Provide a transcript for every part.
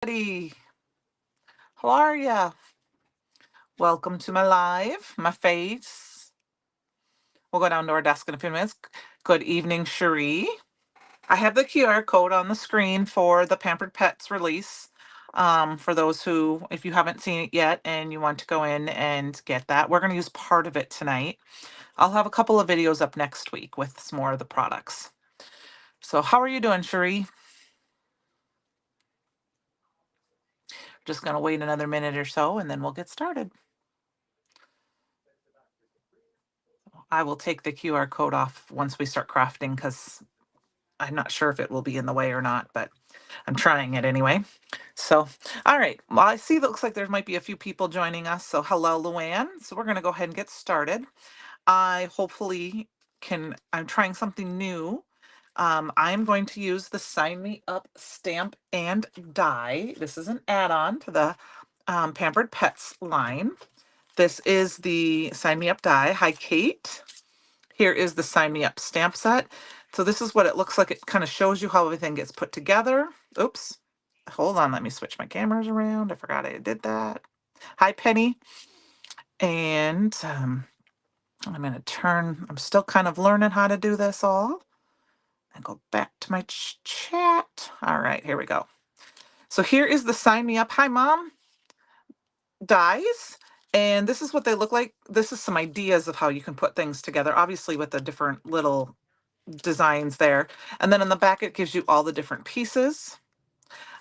Buddy, how are ya? Welcome to my live, my face. We'll go down to our desk in a few minutes. Good evening, Cherie. I have the QR code on the screen for the Pampered Pets release. For those who, if you haven't seen it yet and you want to go in and get that, we're going to use part of it tonight. I'll have a couple of videos up next week with some more of the products. So how are you doing, Cherie? Just going to wait another minute or so and then we'll get started. I will take the QR code off once we start crafting because I'm not sure if it will be in the way or not, but I'm trying it anyway. So, all right. Well, I see looks like there might be a few people joining us. So hello, Luann. So we're going to go ahead and get started. I hopefully I'm trying something new. I'm going to use the Sign Me Up stamp and die. This is an add-on to the Pampered Pets line. This is the Sign Me Up die. Hi, Kate. Here is the Sign Me Up stamp set. So this is what it looks like. It kind of shows you how everything gets put together. Oops. Hold on. Let me switch my cameras around. I forgot I did that. Hi, Penny. And I'm going to I'm still kind of learning how to do this all. And go back to my chat. All right, here we go. So here is the Sign Me Up. Hi, Mom. Dies. And this is what they look like. This is some ideas of how you can put things together, obviously with the different little designs there. And then in the back, it gives you all the different pieces.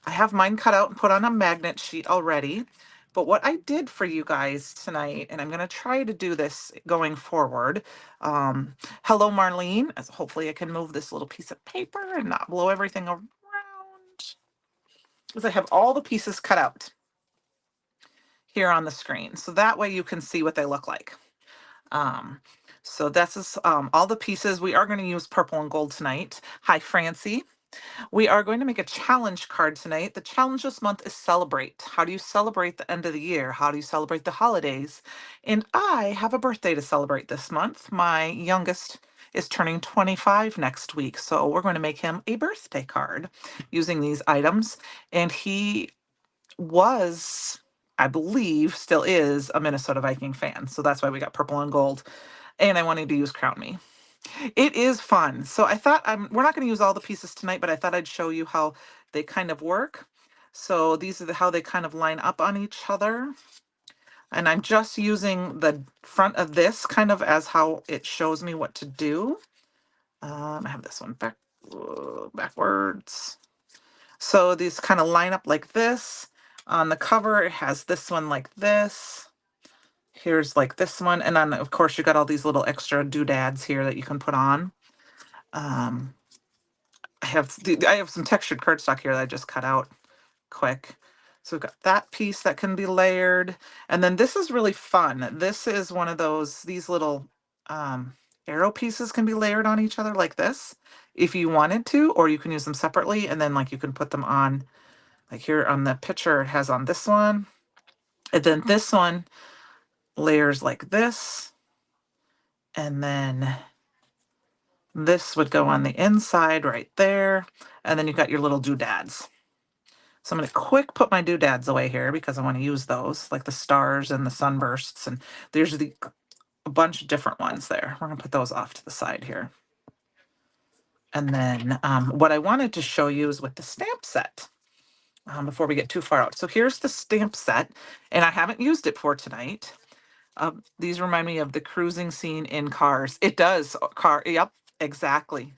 I have mine cut out and put on a magnet sheet already. But what I did for you guys tonight, and I'm going to try to do this going forward. Hello, Marlene. Hopefully I can move this little piece of paper and not blow everything around. Because I have all the pieces cut out here on the screen. So that way you can see what they look like. So that's all the pieces. We are going to use purple and gold tonight. Hi, Francie. We are going to make a challenge card tonight. The challenge this month is celebrate. How do you celebrate the end of the year? How do you celebrate the holidays? And I have a birthday to celebrate this month. My youngest is turning 25 next week. So we're going to make him a birthday card using these items. And he was, I believe, still is a Minnesota Viking fan. So that's why we got purple and gold. And I wanted to use Crown Me. It is fun. So I thought we're not going to use all the pieces tonight, but I thought I'd show you how they kind of work. So these are how they kind of line up on each other. And I'm just using the front of this kind of as how it shows me what to do. I have this one backwards. So these kind of line up like this. On the cover, it has this one like this. Here's like this one. And then, of course, you got all these little extra doodads here that you can put on. I have some textured cardstock here that I just cut out quick. So we've got that piece that can be layered. And then this is really fun. This is one of these little arrow pieces can be layered on each other like this if you wanted to, or you can use them separately. And then like you can put them on, like here on the picture, it has on this one. And then this one layers like this. And then this would go on the inside right there. And then you've got your little doodads. So I'm going to put my doodads away here because I want to use those, like the stars and the sunbursts. And there's a bunch of different ones there. We're going to put those off to the side here. And then what I wanted to show you is with the stamp set before we get too far out. So here's the stamp set, and I haven't used it for tonight. These remind me of the cruising scene in Cars. It does. Yep, exactly.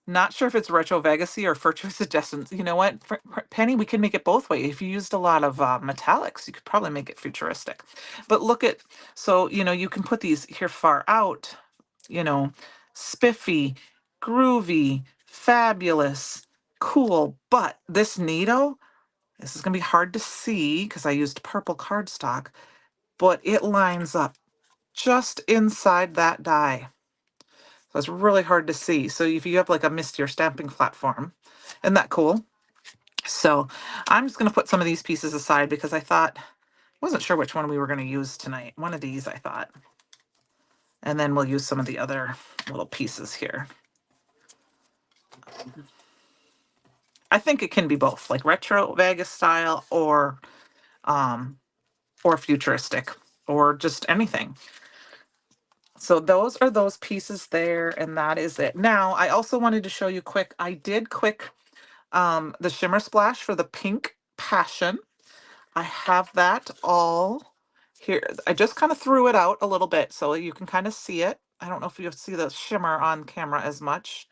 Not sure if it's retro Vegasy or virtual suggestions. You know what, Penny, we can make it both ways. If you used a lot of metallics, you could probably make it futuristic. But look at, so, you can put these here far out, spiffy, groovy, fabulous, cool. But this neato, this is going to be hard to see because I used purple cardstock, but it lines up just inside that die. So it's really hard to see. So if you have like a Mistier stamping platform, isn't that cool? So I'm just going to put some of these pieces aside because I wasn't sure which one we were going to use tonight. One of these, I thought. And then we'll use some of the other little pieces here. I think it can be both, like retro Vegas style um, or futuristic or just anything. So those are those pieces there, and that is it. Now, I also wanted to show you quick, I did quick the shimmer splash for the pink passion. I have that all here. I just kind of threw it out a little bit so you can kind of see it. I don't know if you see the shimmer on camera as much.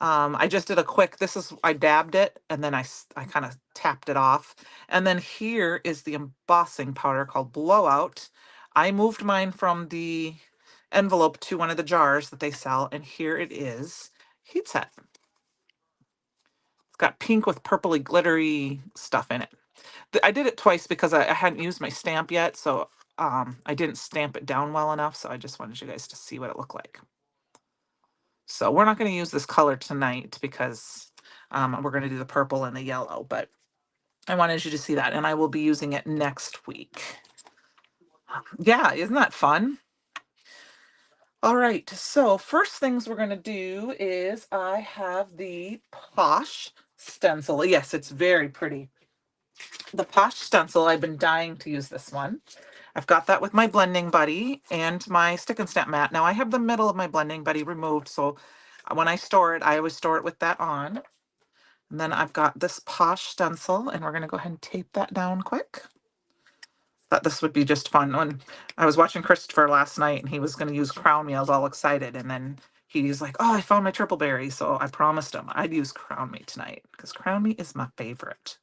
I just did a quick, I dabbed it and then I kind of tapped it off. And then here is the embossing powder called Blowout. I moved mine from the envelope to one of the jars that they sell, and here it is, heat set. It's got pink with purpley glittery stuff in it. I did it twice because I hadn't used my stamp yet, so I didn't stamp it down well enough, so I just wanted you guys to see what it looked like. So we're not going to use this color tonight because we're going to do the purple and the yellow, but I wanted you to see that, and I will be using it next week. Yeah, isn't that fun? All right, so first things we're going to do is I have the Posh stencil. Yes, it's very pretty. The Posh stencil, I've been dying to use this one. I've got that with my blending buddy and my stick and stamp mat. Now I have the middle of my blending buddy removed, so when I store it, I always store it with that on. And then I've got this Posh stencil, and we're going to go ahead and tape that down quick. Thought this would be just fun. When I was watching Christopher last night and he was going to use Crown Me, I was all excited. And then he's like, oh, I found my triple berry. So I promised him I'd use Crown Me tonight because Crown Me is my favorite.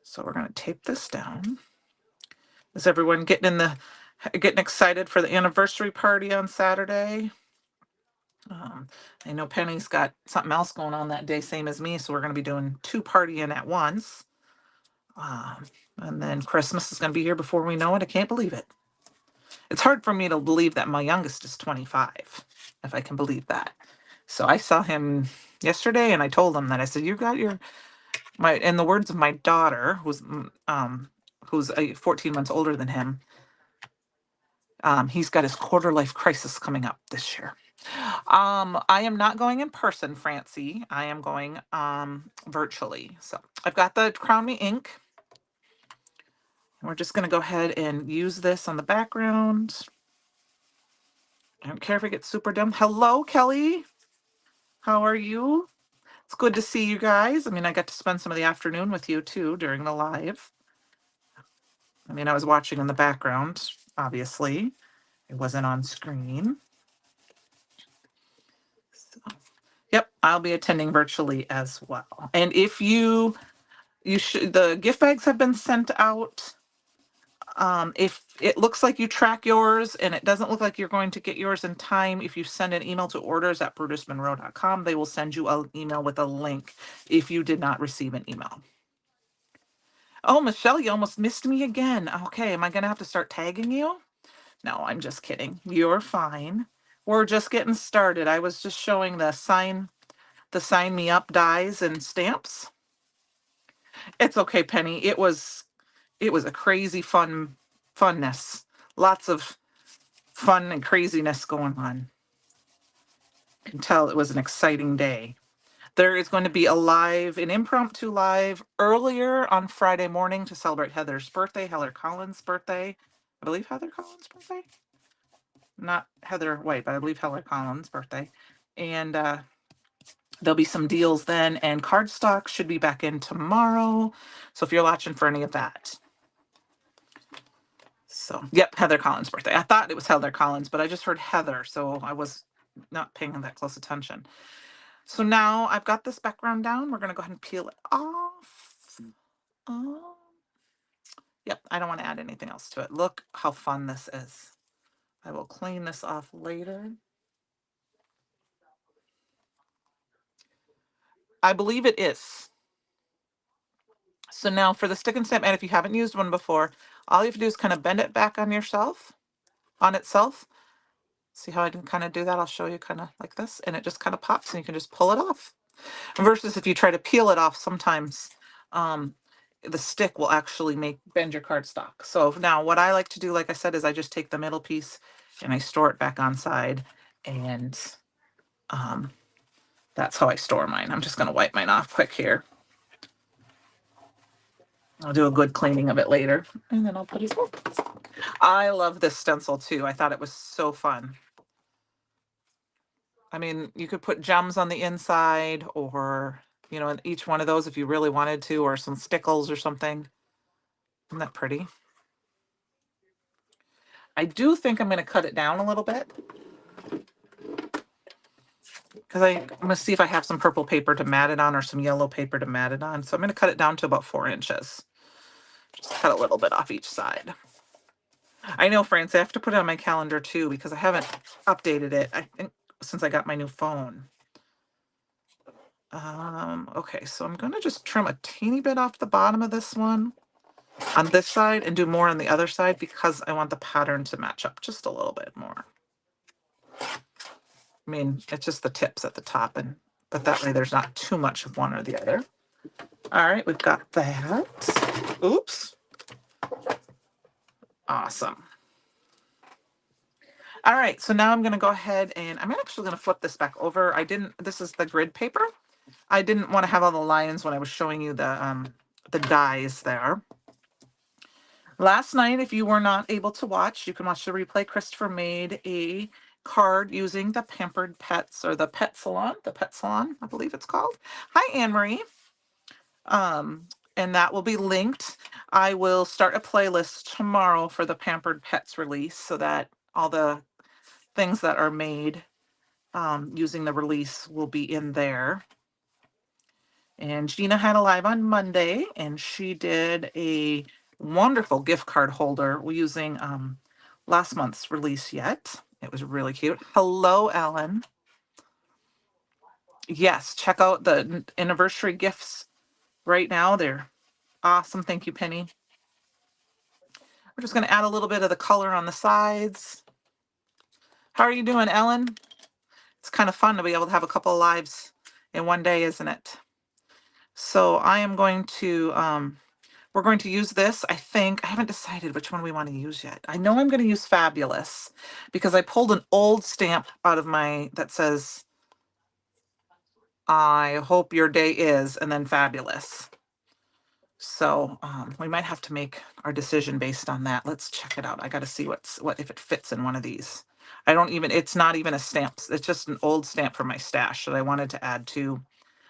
So we're going to tape this down. Is everyone getting excited for the anniversary party on Saturday? I know Penny's got something else going on that day, same as me. So we're going to be doing 2 partying at once. And then Christmas is going to be here before we know it. I can't believe it. It's hard for me to believe that my youngest is 25, if I can believe that. So I saw him yesterday and I told him that. I said, you got in the words of my daughter, who's 14 months older than him, he's got his quarter life crisis coming up this year. I am not going in person, Francie. I am going virtually. So I've got the Crown Me ink. We're just going to go ahead and use this on the background. I don't care if it gets super dim. Hello, Kelly. How are you? It's good to see you guys. I mean, I got to spend some of the afternoon with you too during the live. I mean, I was watching in the background, obviously. It wasn't on screen. So, yep, I'll be attending virtually as well. And if the gift bags have been sent out. If it looks like you track yours and it doesn't look like you're going to get yours in time, if you send an email to orders@brutusmonroe.com, they will send you an email with a link if you did not receive an email. Oh, Michelle, you almost missed me again. Okay, am I going to have to start tagging you? No, I'm just kidding. You're fine. We're just getting started. I was just showing the sign me up dies and stamps. It's okay, Penny. It was a crazy funness. Lots of fun and craziness going on. You can tell it was an exciting day. There is going to be an impromptu live earlier on Friday morning to celebrate Heather's birthday, Heather Collins' birthday. I believe Heather Collins' birthday. Not Heather White, but I believe Heather Collins' birthday. And there'll be some deals then, and cardstock should be back in tomorrow. So if you're watching for any of that. So, yep, Heather Collins' birthday. I thought it was Heather Collins, but I just heard Heather, so I was not paying that close attention. So now I've got this background down. We're going to go ahead and peel it off. Yep, I don't want to add anything else to it. Look how fun this is. I will clean this off later. I believe it is. So now for the stick and stamp, and if you haven't used one before, all you have to do is kind of bend it back on itself. See how I can kind of do that? I'll show you kind of like this, and it just kind of pops and you can just pull it off. Versus if you try to peel it off, sometimes the stick will actually bend your cardstock. So now what I like to do, like I said, is I just take the middle piece and I store it back on side, and That's how I store mine. I'm just going to wipe mine off quick here. I'll do a good cleaning of it later, and then I'll put it away. I love this stencil too. I thought it was so fun. I mean, you could put gems on the inside, or, you know, in each one of those if you really wanted to, or some stickles or something. Isn't that pretty? I do think I'm going to cut it down a little bit, because I'm going to see if I have some purple paper to mat it on or some yellow paper to mat it on. So I'm going to cut it down to about 4 inches. Just cut a little bit off each side. I know, France, I have to put it on my calendar too, because I haven't updated it, I think, since I got my new phone. Okay, so I'm going to just trim a teeny bit off the bottom of this one on this side and do more on the other side, because I want the pattern to match up just a little bit more. I mean, it's just the tips at the top, but that way there's not too much of one or the other. All right, we've got that. Oops. Awesome. All right, so now I'm going to go ahead and I'm actually going to flip this back over. This is the grid paper. I didn't want to have all the lines when I was showing you the dies there. Last night, if you were not able to watch, you can watch the replay. Christopher made a card using the Pampered Pets, or the Pet Salon, I believe it's called. Hi, Anne Marie. And that will be linked. I will start a playlist tomorrow for the Pampered Pets release, so that all the things that are made using the release will be in there. And Gina had a live on Monday, and she did a wonderful gift card holder using last month's release yet. It was really cute. Hello, Ellen. Yes, check out the anniversary gifts right now. They're awesome. Thank you, Penny. We're just going to add a little bit of the color on the sides. How are you doing, Ellen? It's kind of fun to be able to have a couple of lives in one day, isn't it? So I am going to, we're going to use this. I think, I haven't decided which one we want to use yet. I know I'm going to use Fabulous, because I pulled an old stamp out of that says, I hope your day is, and then Fabulous. So we might have to make our decision based on that. Let's check it out. I got to see what if it fits in one of these. It's not even a stamp. It's just an old stamp from my stash that I wanted to add to.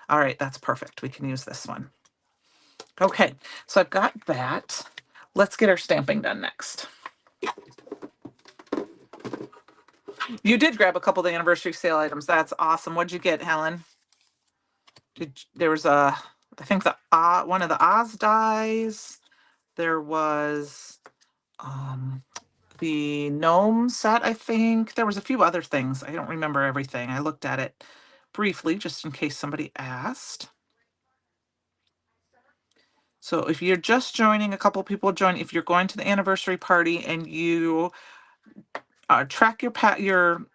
All right, that's perfect. We can use this one. Okay, so I've got that. Let's get our stamping done next. You did grab a couple of the anniversary sale items. That's awesome. What'd you get, Helen? There was I think one of the Oz dies. There was the gnome set, I think. There was a few other things. I don't remember everything. I looked at it briefly just in case somebody asked. So if you're just joining, a couple people join. If you're going to the anniversary party and you track your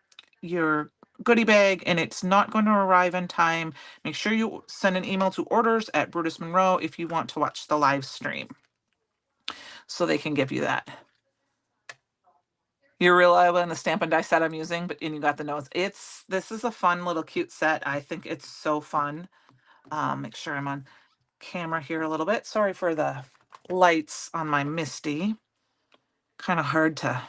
goodie bag and it's not going to arrive in time, make sure you send an email to orders@Brutus Monroe if you want to watch the live stream, so they can give you that. You're reliable in the stamp and die set I'm using, and you got the notes. This is a fun little cute set. I think it's so fun. Make sure I'm on camera here a little bit. Sorry for the lights on my Misty. Kind of hard to.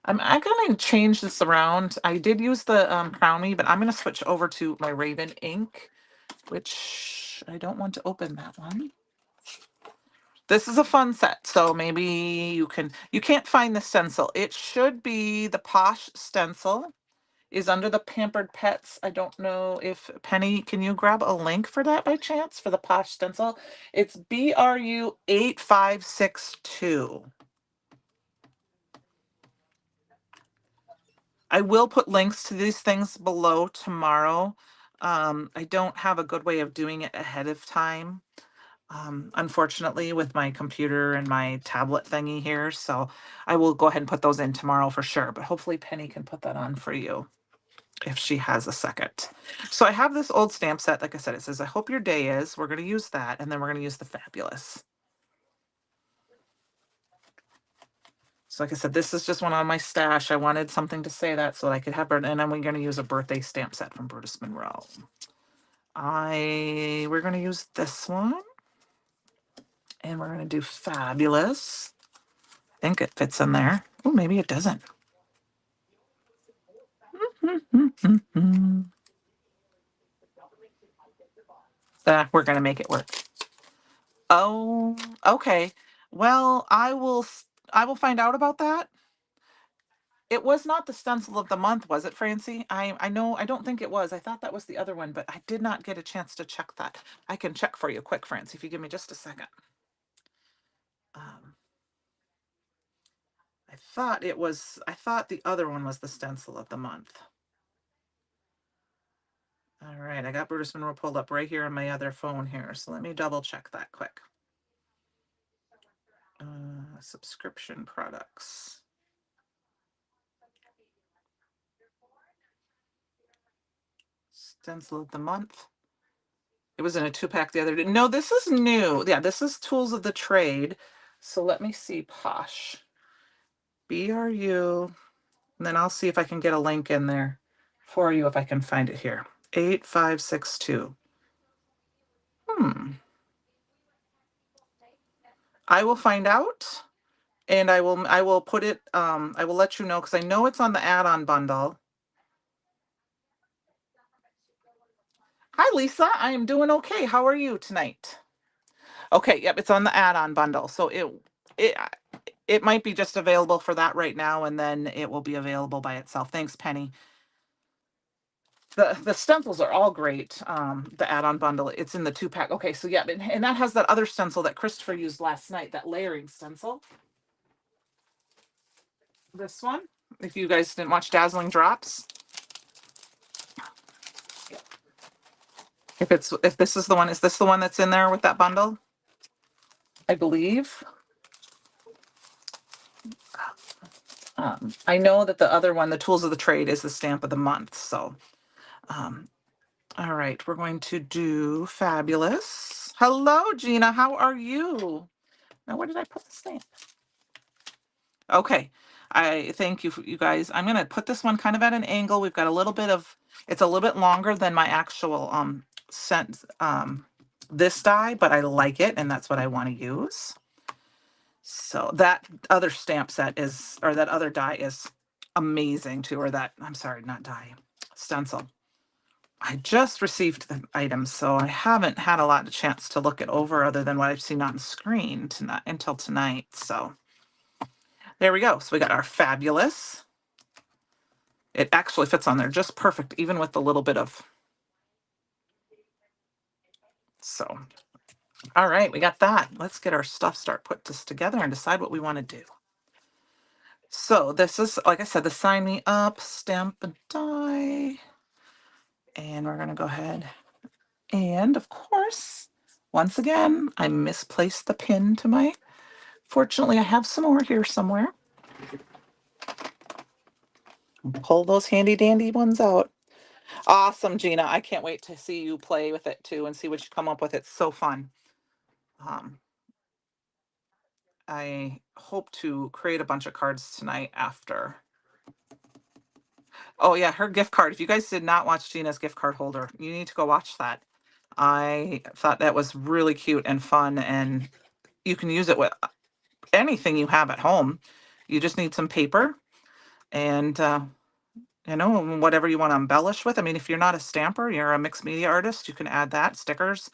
I'm going to change this around. I did use the Crown Me, but I'm going to switch over to my Raven ink, which I don't want to open that one. This is a fun set, so maybe you can't find the stencil. It should be the Posh stencil is under the Pampered Pets. I don't know if Penny, can you grab a link for that by chance for the Posh stencil? It's BRU 8562. I will put links to these things below tomorrow. I don't have a good way of doing it ahead of time, unfortunately, with my computer and my tablet thingy here. So I will go ahead and put those in tomorrow for sure. But hopefully Penny can put that on for you if she has a second. So I have this old stamp set. Like I said, it says, I hope your day is. We're going to use that. And then we're going to use the Fabulous. So like I said, this is just one on my stash. I wanted something to say that so that I could have her, and then we're going to use a birthday stamp set from Brutus Monroe. We're going to use this one, and we're going to do Fabulous. I think it fits in there. Oh, maybe it doesn't. We're going to make it work. Oh, okay. Well, I will find out about that. It was not the stencil of the month, was it, Francie? I know, I don't think it was. I thought that was the other one, but I did not get a chance to check that. I can check for you quick, Francie, if you give me just a second. I thought the other one was the stencil of the month. All right, I got Brutus Monroe pulled up right here on my other phone here, so let me double check that quick. Subscription products. Stencil of the month. It was in a 2-pack the other day. No, this is new. Yeah, this is Tools of the Trade. So let me see, Posh. BRU. And then I'll see if I can get a link in there for you if I can find it here. 8562. I will find out, and I will put it, I will let you know, because I know it's on the add-on bundle. Hi, Lisa. I am doing okay. How are you tonight? Okay, yep, it's on the add-on bundle. So it it might be just available for that right now, and then it will be available by itself. Thanks, Penny. The stencils are all great. The add-on bundle, it's in the 2-pack. Okay, so yeah, and that has that other stencil that Christopher used last night, that layering stencil. This one, if you guys didn't watch Dazzling Drops. If this is the one, is this the one that's in there with that bundle? I believe. I know that the other one, the Tools of the Trade, is the stamp of the month. So, all right, we're going to do Fabulous. Hello, Gina. How are you? Now, where did I put the stamp? Okay. I thank you, you guys. I'm going to put this one kind of at an angle. We've got a little bit of, it's a little bit longer than my actual this die, but I like it, and that's what I want to use. So that other stamp set is, or that other die is amazing too, or that, I'm sorry, not die, stencil. I just received the items, so I haven't had a lot of chance to look it over other than what I've seen on screen tonight, until tonight. So there we go. So we got our Fabulous. It actually fits on there just perfect, even with the little bit of, so. All right, we got that. Let's get our stuff, start put this together and decide what we want to do. So this is, like I said, the Sign Me Up stamp and die. And we're going to go ahead. And of course, once again, I misplaced the pin to my, fortunately, I have some more here somewhere. Pull those handy dandy ones out. Awesome, Gina. I can't wait to see you play with it too and see what you come up with. It's so fun. I hope to create a bunch of cards tonight after. Oh yeah, her gift card. If you guys did not watch Gina's gift card holder, you need to go watch that. I thought that was really cute and fun, and you can use it with anything you have at home. You just need some paper and whatever you want to embellish with. I mean, if you're not a stamper, you're a mixed media artist, you can add that, stickers,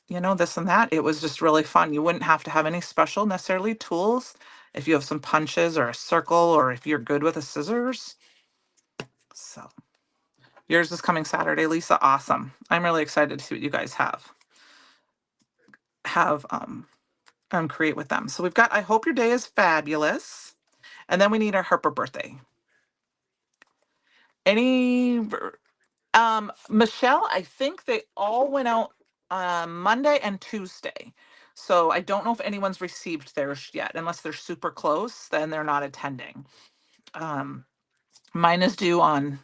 this and that. It was just really fun. You wouldn't have to have any special necessarily tools. If you have some punches or a circle, or if you're good with a scissors. So yours is coming Saturday, Lisa. Awesome. I'm really excited to see what you guys have create with them. So we've got I Hope Your Day is Fabulous. And then we need our Harper birthday. Michelle, I think they all went out Monday and Tuesday. So I don't know if anyone's received theirs yet. Unless they're super close, then they're not attending. Mine is due on,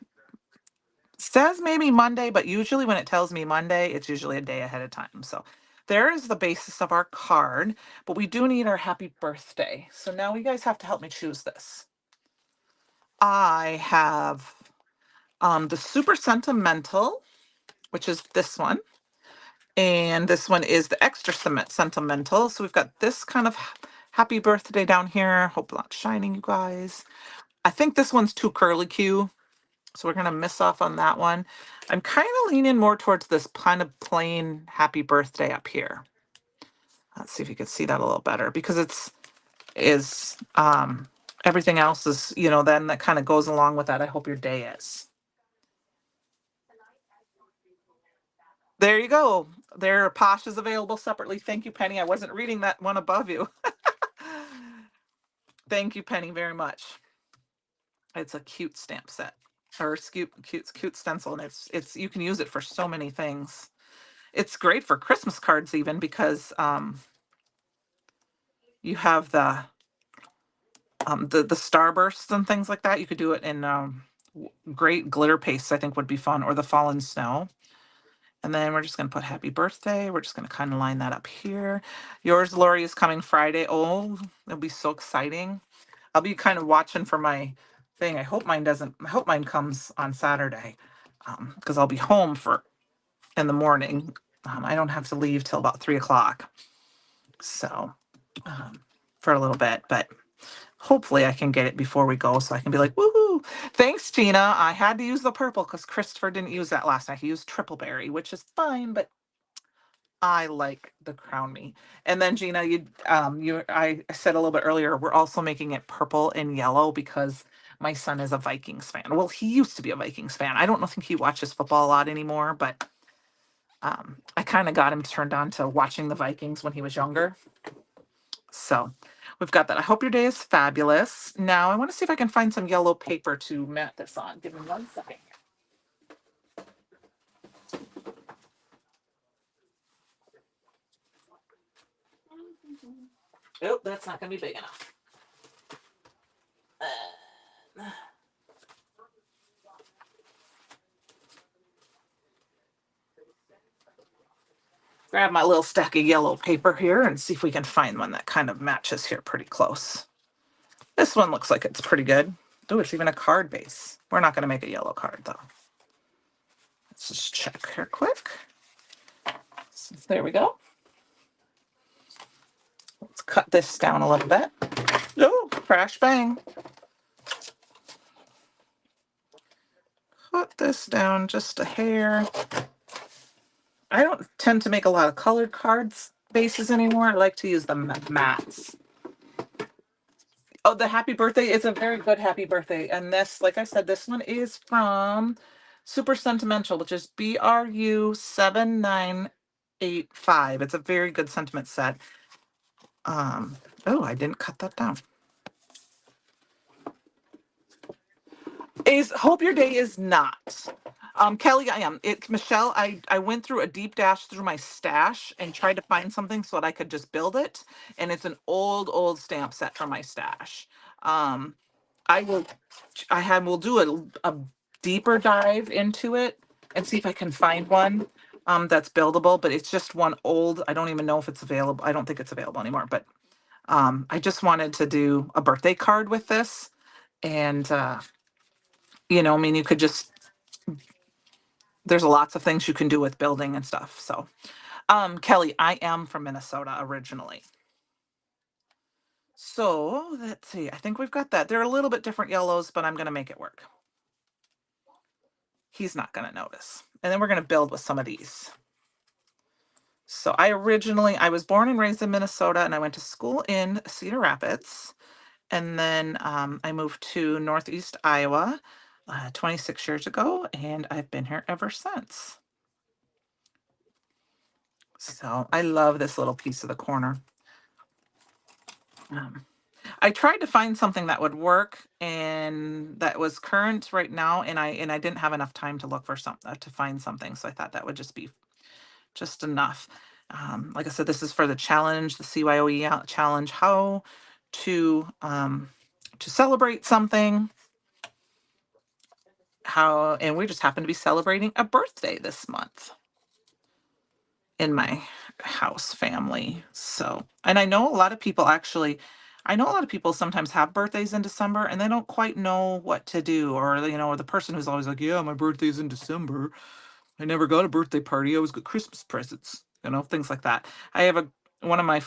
says maybe Monday, but usually when it tells me Monday, it's usually a day ahead of time. So there is the basis of our card, but we do need our happy birthday. So now you guys have to help me choose this. I have the super sentimental, which is this one. And this one is the extra sentimental. So we've got this kind of happy birthday down here. Hope not shining, you guys. I think this one's too curly Q. So we're going to miss off on that one. I'm kind of leaning more towards this kind of plain happy birthday up here. Let's see if you can see that a little better, because is everything else is, then that kind of goes along with that. I hope your day is. There you go. There, Posh is available separately. Thank you, Penny. I wasn't reading that one above you. Thank you, Penny, very much. It's a cute stamp set, or cute stencil, and it's you can use it for so many things. It's great for Christmas cards even, because you have the starbursts and things like that. You could do it in great glitter paste, I think would be fun, or the fallen snow. And then we're just going to put happy birthday. We're just going to kind of line that up here. Yours, Lori, is coming Friday. Oh, it'll be so exciting. I'll be kind of watching for my thing. I hope mine comes on Saturday, because I'll be home in the morning. I don't have to leave till about 3 o'clock. So for a little bit, but hopefully I can get it before we go, so I can be like, woohoo. Thanks, Gina. I had to use the purple because Christopher didn't use that last night. He used triple berry, which is fine, but I like the Crown Me. And then Gina, I said a little bit earlier, we're also making it purple and yellow because my son is a Vikings fan. Well, he used to be a Vikings fan. I don't think he watches football a lot anymore, but I kind of got him turned on to watching the Vikings when he was younger. So we've got that. I hope your day is fabulous. Now I want to see if I can find some yellow paper to mat this on. Give me 1 second. Oh, that's not going to be big enough. Grab my little stack of yellow paper here and see if we can find one that kind of matches here pretty close. This one looks like it's pretty good. Oh, it's even a card base. We're not going to make a yellow card though. Let's just check here quick. So there we go. Let's cut this down a little bit. Oh, crash bang. Cut this down just a hair. I don't tend to make a lot of colored cards bases anymore. I like to use the mats. Oh, the happy birthday is a very good happy birthday. And this, like I said, this one is from Super Sentimental, which is BRU7985. It's a very good sentiment set. Oh, I didn't cut that down. Hope your day is not. Kelly, I am. Michelle, I went through a deep dash through my stash and tried to find something so that I could just build it. And it's an old stamp set from my stash. We'll do a deeper dive into it and see if I can find one that's buildable, but it's just one old. I don't even know if it's available. I don't think it's available anymore, but I just wanted to do a birthday card with this. And I mean, you could just, there's lots of things you can do with building and stuff. So, Kelly, I am from Minnesota originally. So let's see. I think we've got that. They're a little bit different yellows, but I'm going to make it work. He's not going to notice. And then we're going to build with some of these. So I was born and raised in Minnesota, and I went to school in Cedar Rapids. And then I moved to Northeast Iowa 26 years ago, and I've been here ever since. So I love this little piece of the corner. I tried to find something that would work and that was current right now, and I didn't have enough time to look for something to find something, so I thought that would just be just enough. Like I said, this is for the challenge, the CYOE challenge, how to celebrate something. And we just happen to be celebrating a birthday this month in my house family. So, and I know a lot of people actually, I know a lot of people sometimes have birthdays in December and they don't quite know what to do, or or the person who's always like, yeah, my birthday's in December. I never got a birthday party. I always got Christmas presents, things like that. I have one of my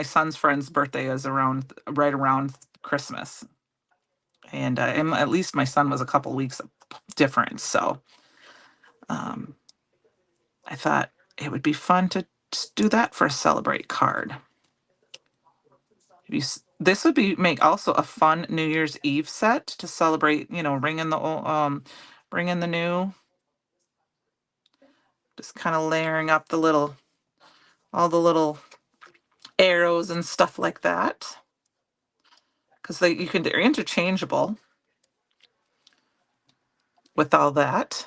son's friends' birthday is right around Christmas, and at least my son was a couple weeks different. So um, I thought it would be fun to just do that for a celebrate card. This would be make also a fun New Year's Eve set to celebrate. Ring in the bring in the new. Just kind of layering up all the little arrows and stuff like that, because they're interchangeable with all that.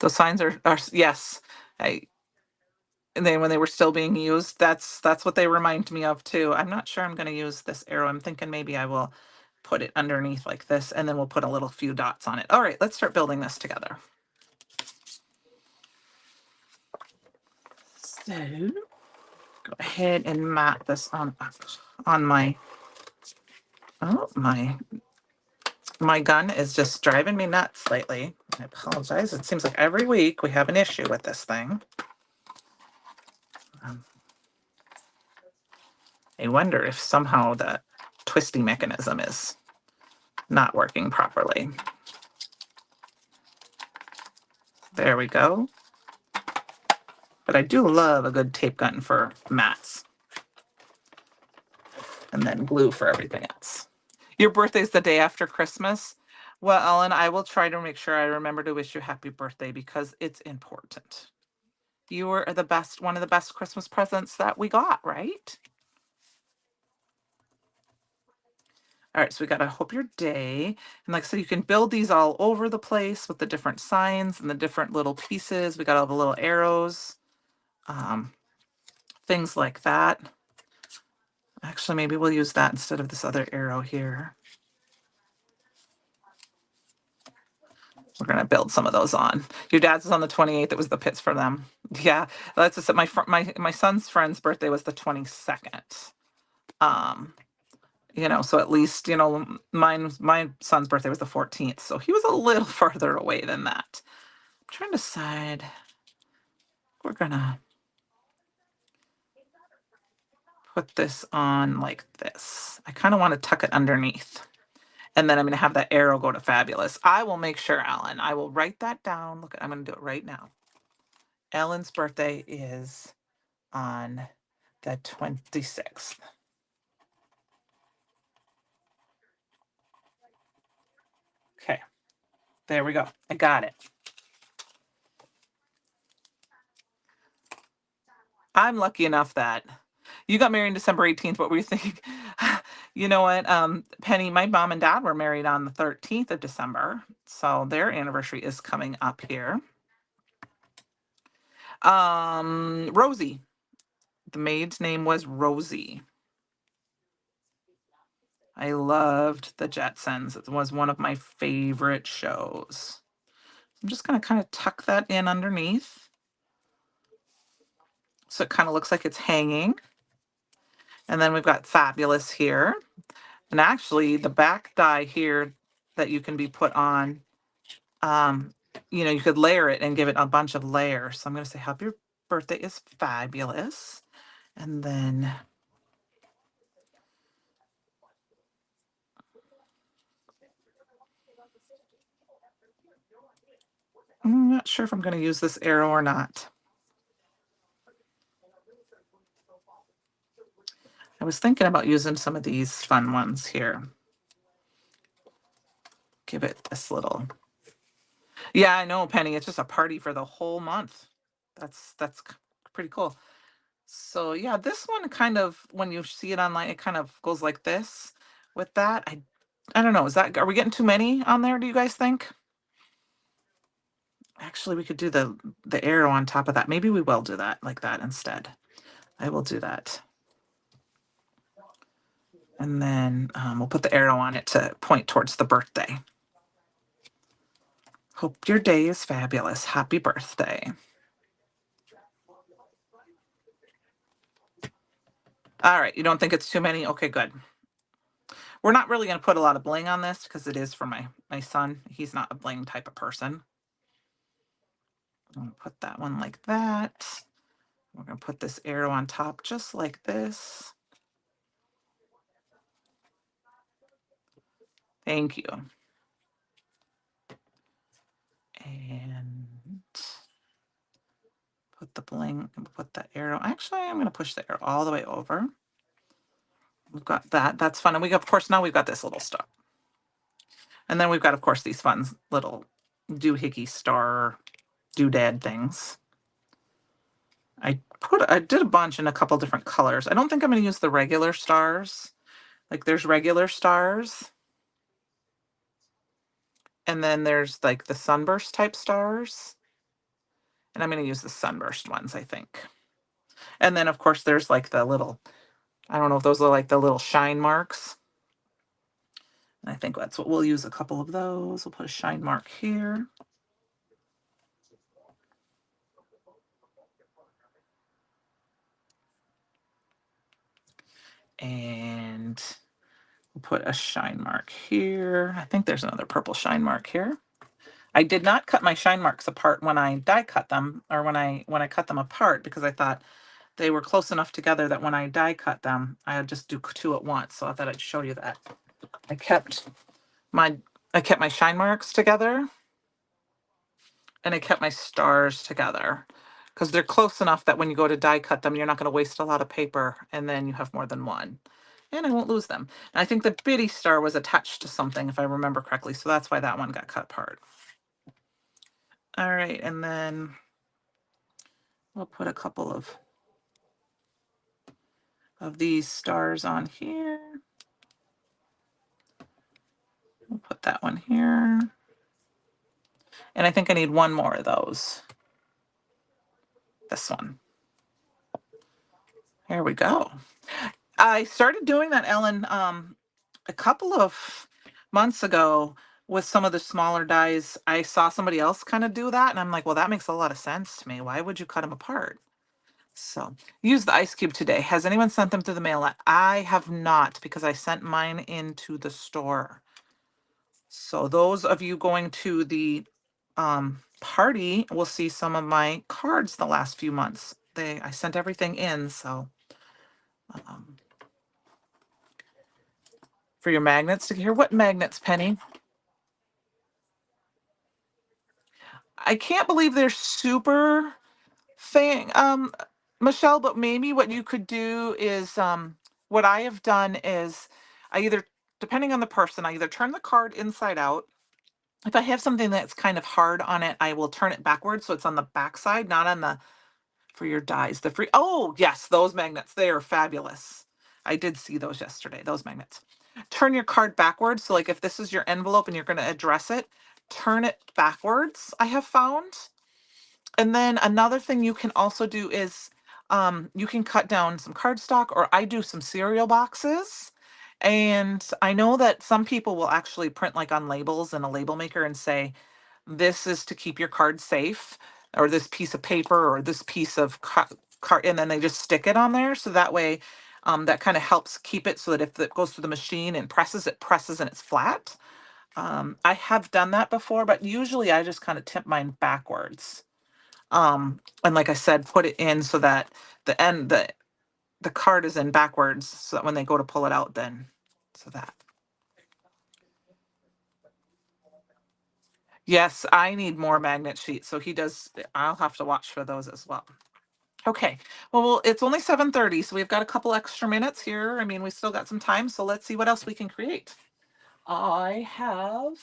Those signs are yes. I And then when they were still being used, that's what they remind me of too. I'm not sure I'm going to use this arrow. I'm thinking maybe I will put it underneath like this, and then we'll put a little few dots on it. All right, let's start building this together. So go ahead and mat this on my my gun is just driving me nuts lately. I apologize. It seems like every week we have an issue with this thing. I wonder if somehow the twisty mechanism is not working properly. There we go. But I do love a good tape gun for mats. And then glue for everything else. Your birthday's the day after Christmas. Well, Ellen, I will try to make sure I remember to wish you happy birthday because it's important. You were one of the best Christmas presents that we got, right? All right, so we got to hope your day. And like I said, you can build these all over the place with the different signs and the different little pieces. We got all the little arrows, things like that. Actually, maybe we'll use that instead of this other arrow here. We're going to build some of those on. Your dad's is on the 28th. It was the pits for them. Yeah, that's just my son's friend's birthday was the 22nd. So at least, my son's birthday was the 14th. So he was a little farther away than that. I'm trying to decide. We're going to put this on like this. I kind of want to tuck it underneath. And then I'm going to have that arrow go to fabulous. I will make sure, Ellen, I will write that down. Look, I'm going to do it right now. Ellen's birthday is on the 26th. Okay, there we go. I got it. I'm lucky enough that you got married December 18th. What were you thinking? You know what, Penny, my mom and dad were married on the 13th of December. So their anniversary is coming up here. Rosie. The maid's name was Rosie. I loved the Jetsons. It was one of my favorite shows. I'm just going to kind of tuck that in underneath. So it kind of looks like it's hanging. And then we've got Fabulous here. And actually the back die here that you can be put on, you could layer it and give it a bunch of layers. So I'm going to say, happy birthday is fabulous. And then I'm not sure if I'm going to use this arrow or not. I was thinking about using some of these fun ones here. Give it this little. Yeah, I know, Penny. It's just a party for the whole month. That's pretty cool. So yeah, this one kind of, when you see it online, it kind of goes like this with that. I don't know. Are we getting too many on there, do you guys think? Actually, we could do the arrow on top of that. Maybe we will do that like that instead. I will do that. And then we'll put the arrow on it to point towards the birthday. Hope your day is fabulous. Happy birthday. All right, you don't think it's too many? Okay, good. We're not really going to put a lot of bling on this because it is for my son. He's not a bling type of person. I'm going to put that one like that. We're going to put this arrow on top just like this. Thank you. And put the bling and put the arrow. Actually, I'm going to push the arrow all the way over. We've got that. That's fun. And we, of course, now we've got this little stuff. And then we've got, of course, these fun little doohickey star doodad things. I did a bunch in a couple different colors. I don't think I'm going to use the regular stars. Like there's regular stars. And then there's like the sunburst type stars. And I'm going to use the sunburst ones, I think. And then, of course, there's like the little, I don't know if those are like the little shine marks. And I think that's what we'll use, a couple of those. We'll put a shine mark here. And we'll put a shine mark here. I think there's another purple shine mark here. I did not cut my shine marks apart when I die cut them, or when I cut them apart, because I thought they were close enough together that when I die cut them, I would just do two at once. So I thought I'd show you that. I kept my shine marks together, and I kept my stars together, because they're close enough that when you go to die cut them, you're not going to waste a lot of paper, and then you have more than one. And I won't lose them. And I think the bitty star was attached to something, if I remember correctly, so that's why that one got cut apart. All right, and then we'll put a couple of these stars on here. We'll put that one here. And I think I need one more of those. This one. There we go. I started doing that, Ellen, a couple of months ago with some of the smaller dies. I saw somebody else kind of do that, and I'm like, well, that makes a lot of sense to me. Why would you cut them apart? So use the ice cube today. Has anyone sent them through the mail? I have not, because I sent mine into the store. So those of you going to the party will see some of my cards the last few months. I sent everything in, so for your magnets to hear. What magnets, Penny? I can't believe they're super thing, Michelle, but maybe what you could do is, what I have done is I either, depending on the person, I either turn the card inside out. If I have something that's kind of hard on it, I will turn it backwards so it's on the back side, not on the, for your dies. The free, oh yes, those magnets, they are fabulous. I did see those yesterday, those magnets. Turn your card backwards. So like if this is your envelope and you're going to address it, turn it backwards, I have found. And then another thing you can also do is you can cut down some cardstock, or I do some cereal boxes. And I know that some people will actually print like on labels in a label maker and say, this is to keep your card safe, or this piece of paper, or this piece of card, and then they just stick it on there. So that way, that kind of helps keep it so that if it goes through the machine and presses, it presses and it's flat. I have done that before, but usually I just kind of tip mine backwards. And like I said, put it in so that the card is in backwards, so that when they go to pull it out, then so that. Yes, I need more magnet sheets. So he does. I'll have to watch for those as well. Okay. Well, it's only 7:30, so we've got a couple extra minutes here. I mean, we still got some time, so let's see what else we can create. I have.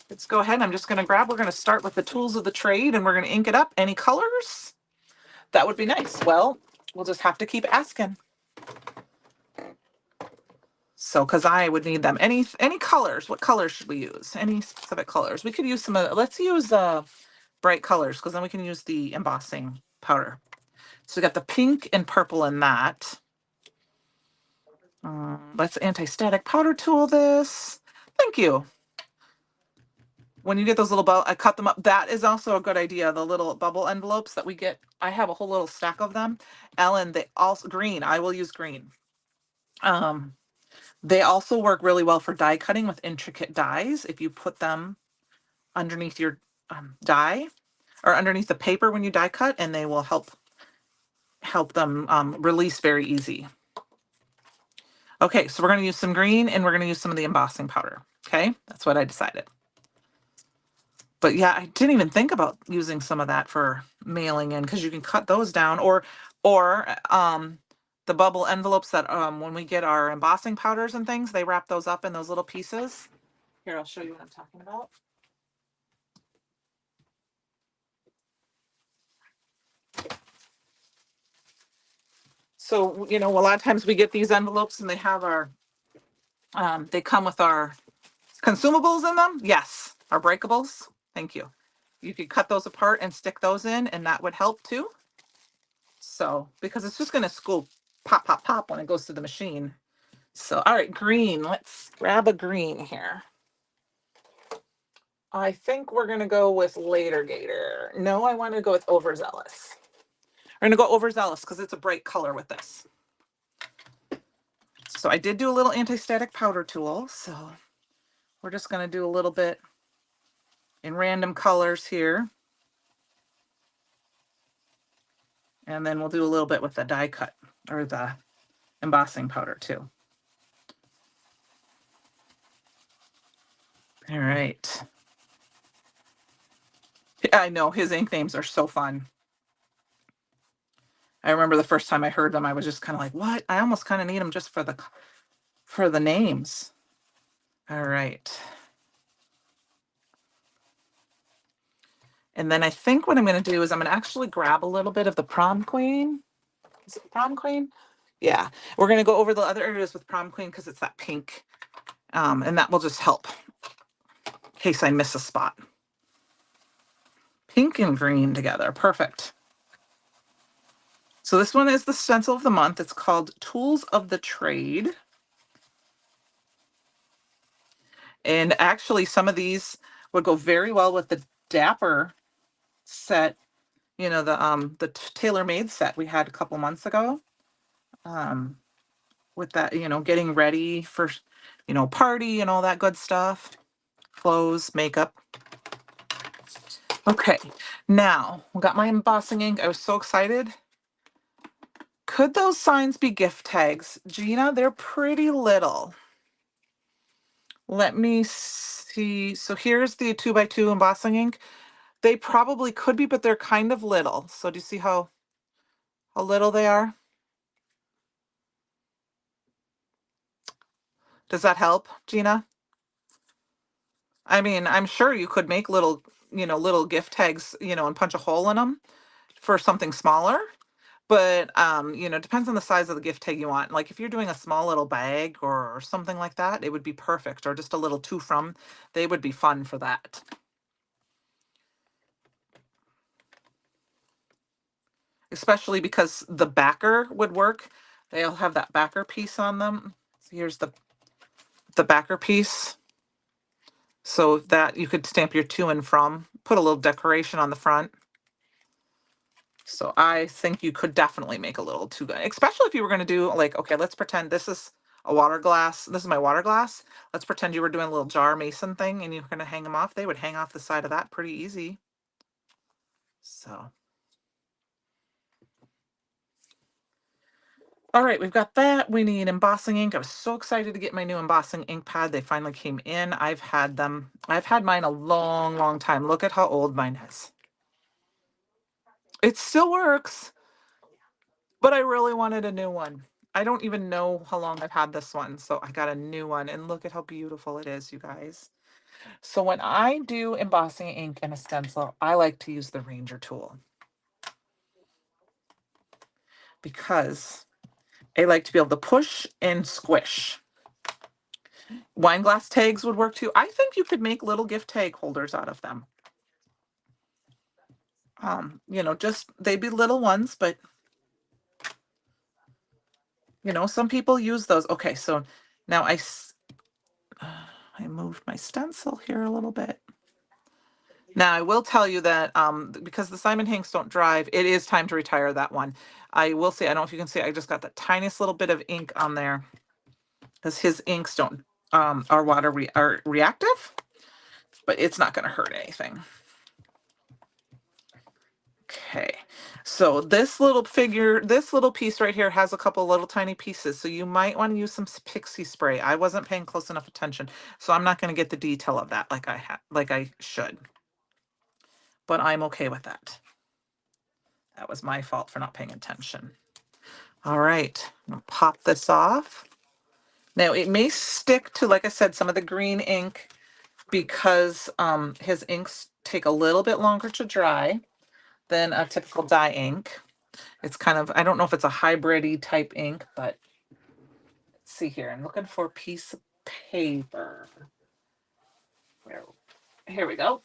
Let's go ahead. I'm just going to grab. We're going to start with the tools of the trade, and we're going to ink it up. Any colors? That would be nice. Well, we'll just have to keep asking. So, because I would need them. Any colors? What colors should we use? Any specific colors? We could use some of. Let's use bright colors, because then we can use the embossing powder. So we got the pink and purple in that. Let's anti-static powder tool this. Thank you. when you get those little I cut them up. That is also a good idea. The little bubble envelopes that we get. I have a whole little stack of them. Ellen, they also green. I will use green. Um, they also work really well for die cutting with intricate dies. If you put them underneath your die or underneath the paper when you die cut, and they will help them release very easy. Okay, so we're going to use some green and we're going to use some of the embossing powder. Okay, that's what I decided. But yeah, I didn't even think about using some of that for mailing in, because you can cut those down, or the bubble envelopes that when we get our embossing powders and things, they wrap those up in those little pieces. Here, I'll show you what I'm talking about. So, you know, a lot of times we get these envelopes and they have our, they come with our consumables in them. Yes, our breakables. Thank you. You could cut those apart and stick those in, and that would help too. So, because it's just going to school pop, pop, pop when it goes to the machine. So, all right, green. Let's grab a green here. I think we're going to go with Later Gator. No, I want to go with Overzealous. We're going to go Overzealous because it's a bright color with this. So I did do a little anti-static powder tool. So we're just going to do a little bit in random colors here. And then we'll do a little bit with the die cut or the embossing powder too. All right. I know his ink names are so fun. I remember the first time I heard them, I was just kind of like, what? I almost kind of need them just for the names. All right. And then I think what I'm going to do is I'm going to actually grab a little bit of the Prom Queen. Is it Prom Queen? Yeah. We're going to go over the other areas with Prom Queen because it's that pink. And that will just help in case I miss a spot. Pink and green together. Perfect. So this one is the stencil of the month. It's called Tools of the Trade. And actually some of these would go very well with the Dapper set, you know, the tailor-made set we had a couple months ago. With that, you know, getting ready for, you know, party and all that good stuff. Clothes, makeup. Okay, now we got my embossing ink. I was so excited. Could those signs be gift tags? Gina, they're pretty little. Let me see. So here's the 2x2 embossing ink. They probably could be, but they're kind of little. So do you see how little they are? Does that help, Gina? I mean, I'm sure you could make little, you know, little gift tags, you know, and punch a hole in them for something smaller. But, you know, it depends on the size of the gift tag you want. Like if you're doing a small little bag or something like that, it would be perfect. Or just a little to from, they would be fun for that. Especially because the backer would work. They'll have that backer piece on them. So here's the backer piece. So that you could stamp your to and from, put a little decoration on the front. So I think you could definitely make a little to, especially if you were going to do like, okay, let's pretend this is a water glass. This is my water glass. Let's pretend you were doing a little jar mason thing and you're going to hang them off. They would hang off the side of that pretty easy. So. All right, we've got that. We need embossing ink. I was so excited to get my new embossing ink pad. They finally came in. I've had mine a long, long time. Look at how old mine is. It still works, but I really wanted a new one. I don't even know how long I've had this one, so I got a new one. And look at how beautiful it is, you guys. So when I do embossing ink and a stencil, I like to use the Ranger tool because I like to be able to push and squish. Wine glass tags would work too. I think you could make little gift tag holders out of them. You know, just they'd be little ones, but you know, some people use those. Okay, so now I moved my stencil here a little bit. Now, I will tell you that because the Simon Hanks don't drive, it is time to retire that one. I will say, I don't know if you can see, I just got the tiniest little bit of ink on there because his inks don't are are reactive, but it's not going to hurt anything. Okay, so this little figure, this little piece right here has a couple little tiny pieces, so you might want to use some pixie spray. I wasn't paying close enough attention, so I'm not going to get the detail of that like I should, but I'm okay with that. That was my fault for not paying attention. All right, I'm gonna pop this off. Now it may stick to, like I said, some of the green ink because his inks take a little bit longer to dry than a typical dye ink. It's kind of, I don't know if it's a hybrid-y type ink, but let's see here. I'm looking for a piece of paper. Here we go.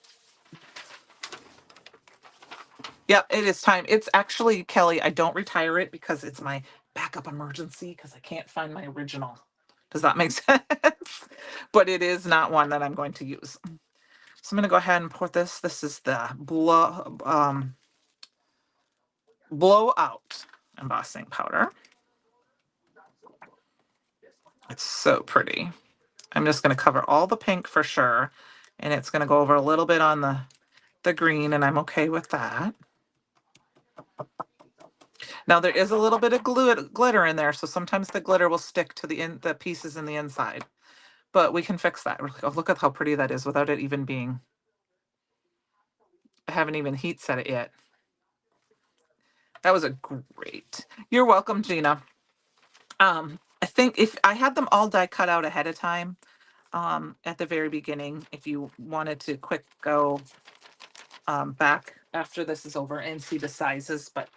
Yep, it is time. It's actually, Kelly, I don't retire it because it's my backup emergency because I can't find my original. Does that make sense? But it is not one that I'm going to use. So I'm going to go ahead and pour this. This is the blowout embossing powder. It's so pretty. I'm just going to cover all the pink for sure. And it's going to go over a little bit on the green, and I'm okay with that. Now there is a little bit of glitter in there, so sometimes the glitter will stick to the pieces in the inside. But we can fix that. Oh, look at how pretty that is without it even being, I haven't even heat set it yet. That was a great. You're welcome, Gina. I think if I had them all die cut out ahead of time, at the very beginning, if you wanted to quick go back after this is over and see the sizes, but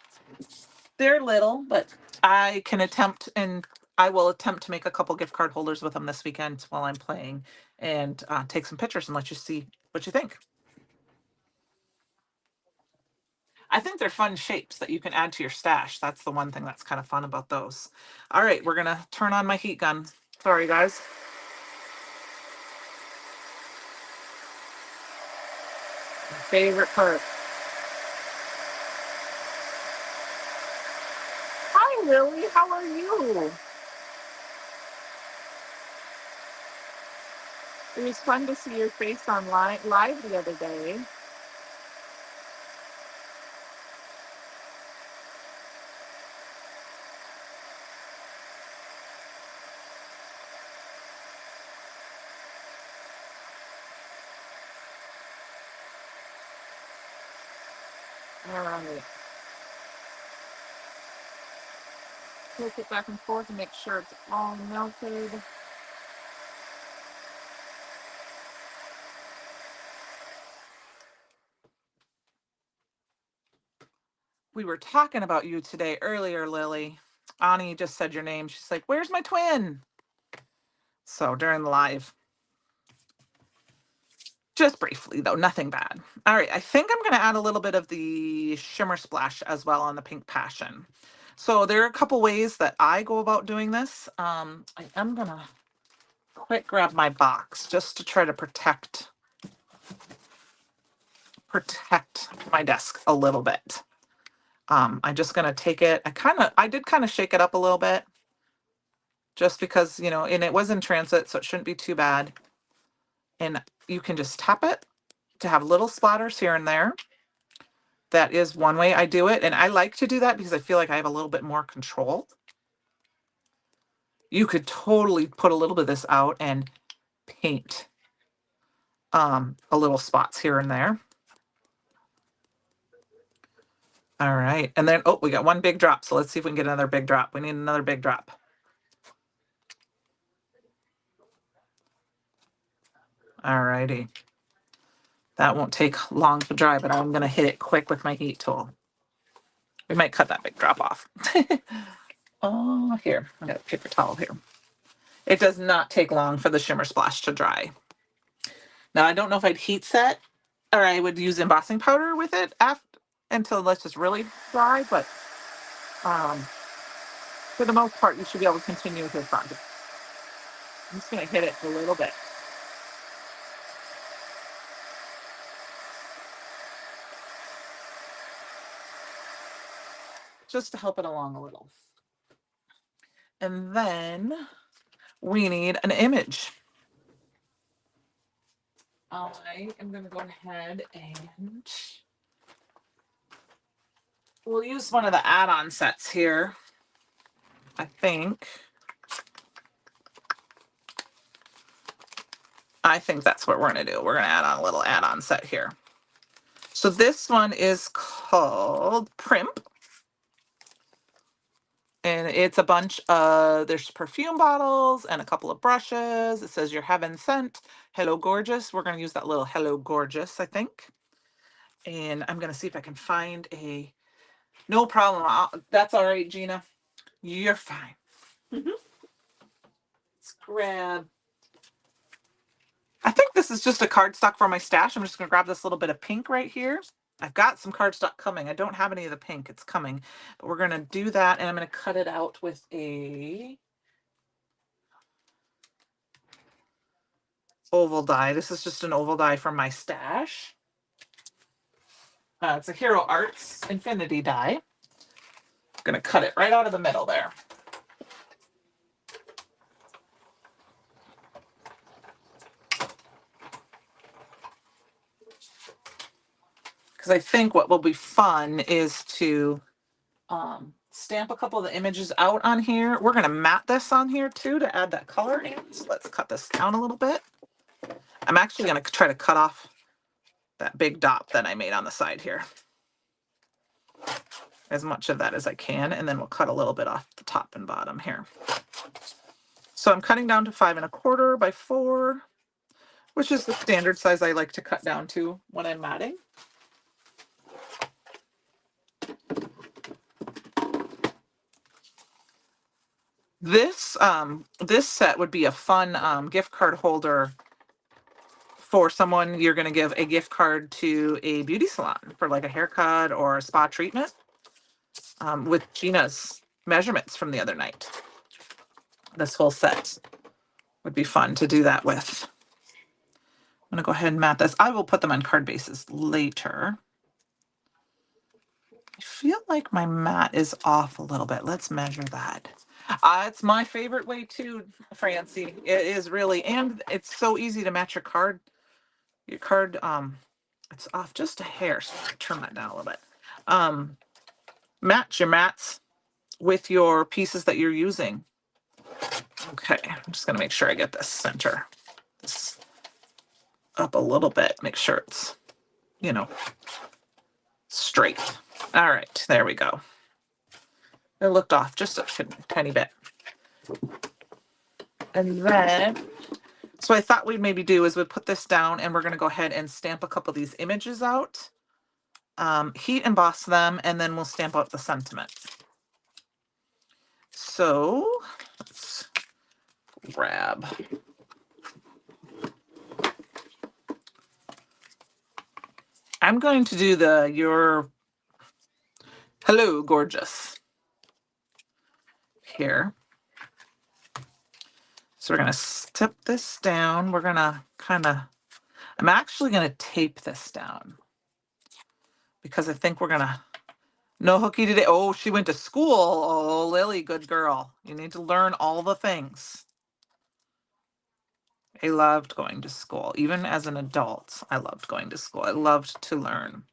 they're little, but I can attempt, and I will attempt to make a couple gift card holders with them this weekend while I'm playing, and take some pictures and let you see what you think. I think they're fun shapes that you can add to your stash. That's the one thing that's kind of fun about those. All right, we're gonna turn on my heat gun. Sorry, guys. My favorite part. Hi, Lily. How are you? It was fun to see your face on live the other day. All right. Take it back and forth and make sure it's all melted. We were talking about you today earlier, Lily. Ani just said your name. She's like, "Where's my twin?" So during the live, just briefly though, nothing bad. All right, I think I'm going to add a little bit of the shimmer splash as well on the Pink Passion. So there are a couple ways that I go about doing this. I am going to quick grab my box just to try to protect my desk a little bit. I'm just going to take it. I did kind of shake it up a little bit just because, and it was in transit, so it shouldn't be too bad. And you can just tap it to have little splatters here and there. That is one way I do it. And I like to do that because I feel like I have a little bit more control. You could totally put a little bit of this out and paint a little spots here and there. All right. And then, oh, we got one big drop. So let's see if we can get another big drop. We need another big drop. All righty. That won't take long to dry, but I'm going to hit it quick with my heat tool. We might cut that big drop off. Oh, here. I got a paper towel here. It does not take long for the shimmer splash to dry. Now, I don't know if I'd heat set or I would use embossing powder with it until it's just really dry, but for the most part, you should be able to continue with your project. I'm just going to hit it a little bit. just to help it along a little. And then we need an image. I am going to go ahead and we'll use one of the add-on sets here. I think that's what we're going to do. We're going to add on a little add-on set here. So this one is called Primp. And it's a bunch of, there's perfume bottles and a couple of brushes. It says your heaven scent. Hello, gorgeous. We're going to use that little hello, gorgeous, I think. And I'm going to see if I can find a, no problem. That's all right, Gina. You're fine. Let's grab, I think this is just a cardstock for my stash. I'm just going to grab this little bit of pink right here. I've got some cardstock coming. I don't have any of the pink. It's coming. But we're going to do that, and I'm going to cut it out with a oval die. This is just an oval die from my stash. It's a Hero Arts Infinity die. I'm going to cut it right out of the middle there. Because I think what will be fun is to stamp a couple of the images out on here. We're going to mat this on here too to add that color in. So let's cut this down a little bit. I'm actually going to try to cut off that big dot that I made on the side here. As much of that as I can, and then we'll cut a little bit off the top and bottom here. So I'm cutting down to 5 1/4 by 4, which is the standard size I like to cut down to when I'm matting. This set would be a fun gift card holder for someone you're going to give a gift card to a beauty salon for like a haircut or a spa treatment with Gina's measurements from the other night. This whole set would be fun to do that with. I'm going to go ahead and mat this. I will put them on card bases later. I feel like my mat is off a little bit. Let's measure that. It's my favorite way too, Francie. It is really, and it's so easy to match your card. Your card, it's off just a hair, so I'll turn that down a little bit. Match your mats with your pieces that you're using. Okay, I'm just gonna make sure I get this center this up a little bit. Make sure it's, you know, straight. All right, there we go. It looked off just a tiny bit. And then, so I thought we'd maybe do is we'd put this down and we're going to go ahead and stamp a couple of these images out, heat emboss them, and then we'll stamp out the sentiment. So let's grab. I'm going to do your hello, gorgeous here. So we're going to step this down. We're going to I'm actually going to tape this down because I think we're going to, no hooky today. Oh, she went to school. Oh, Lily, good girl. You need to learn all the things. I loved going to school. Even as an adult, I loved going to school. I loved to learn.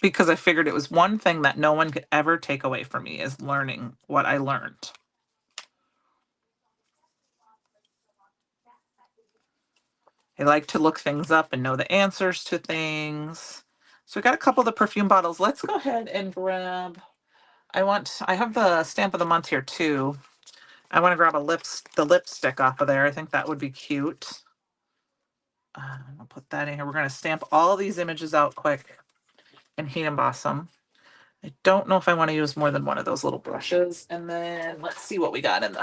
Because I figured it was one thing that no one could ever take away from me is learning what I learned. I like to look things up and know the answers to things. So we got a couple of the perfume bottles. Let's go ahead and grab, I have the stamp of the month here too. I want to grab the lipstick off of there. I think that would be cute. I'll put that in here. We're going to stamp all these images out quick and heat emboss them. I don't know if I want to use more than one of those little brushes. And then let's see what we got in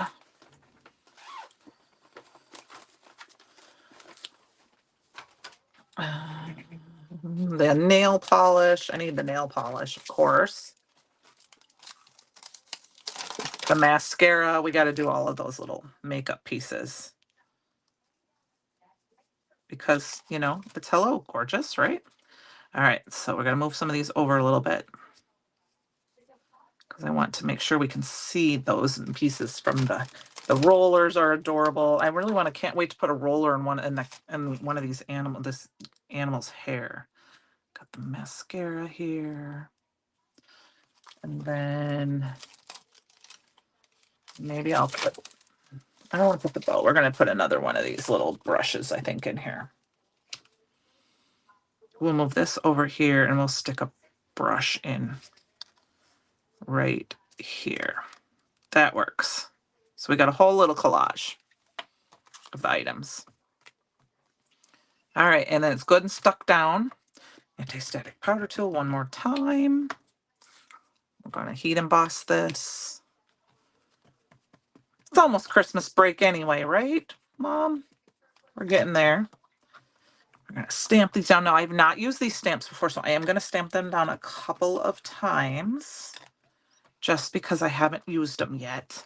the nail polish. I need the nail polish, of course. The mascara. We got to do all of those little makeup pieces. Because, you know, it's hello, gorgeous, right? All right, so we're going to move some of these over a little bit because I want to make sure we can see those in pieces from the rollers are adorable. I really can't wait to put a roller in one of these this animal's hair. Got the mascara here. And then maybe I don't want to put the bow. We're going to put another one of these little brushes, I think, in here. We'll move this over here and we'll stick a brush in right here. That works. So we got a whole little collage of the items. All right, and then it's good and stuck down. Anti-static powder tool one more time. We're going to heat emboss this. It's almost Christmas break anyway, right, Mom? We're getting there. We're going to stamp these down. Now, I've not used these stamps before, so I am going to stamp them down a couple of times just because I haven't used them yet.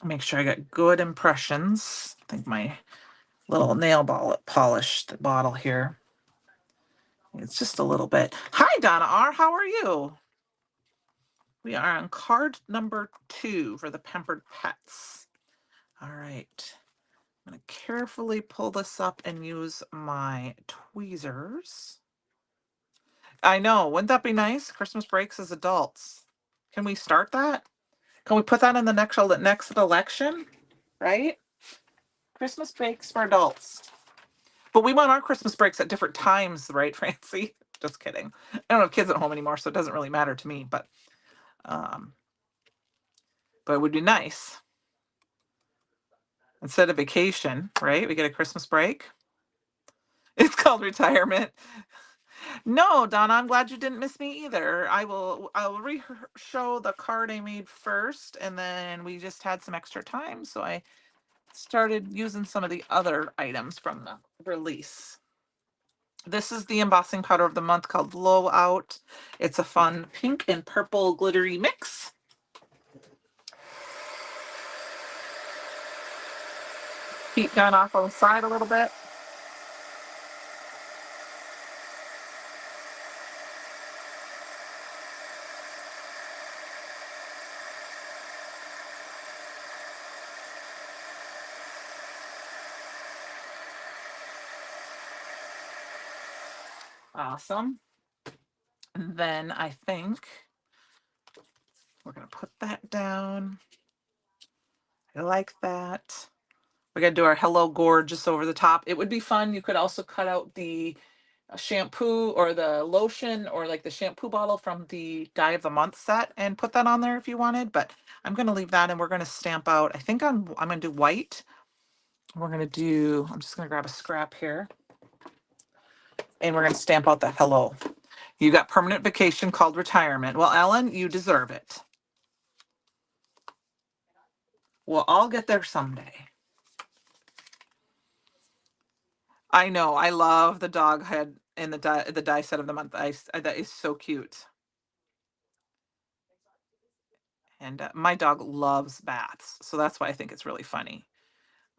Make sure I get good impressions. I think my little nail polish bottle here. It's just a little bit. Hi, Donna R. How are you? We are on card number 2 for the Pampered Pets. All right. I'm going to carefully pull this up and use my tweezers. I know. Wouldn't that be nice? Christmas breaks as adults. Can we start that? Can we put that in the next election? Right? Christmas breaks for adults. But we want our Christmas breaks at different times, right, Francie? Just kidding. I don't have kids at home anymore, so it doesn't really matter to me, but it would be nice. Instead of vacation, right? We get a Christmas break. It's called retirement. No, Donna, I'm glad you didn't miss me either. I'll show the card I made first, and then we just had some extra time, so I started using some of the other items from the release. This is the embossing powder of the month called Blowout. It's a fun pink and purple glittery mix. Heat gun off on the side a little bit. Awesome. And then I think we're going to put that down. I like that. We're going to do our Hello Gorgeous over the top. It would be fun. You could also cut out the shampoo or the lotion or like the shampoo bottle from the Dye of the Month set and put that on there if you wanted. But I'm going to leave that and we're going to stamp out. I think I'm going to do white. I'm just going to grab a scrap here. And we're going to stamp out the hello. You got permanent vacation called retirement. Well, Ellen, you deserve it. We'll all get there someday. I know. I love the dog head in the die set of the month. That is so cute. And my dog loves bats, so that's why I think it's really funny.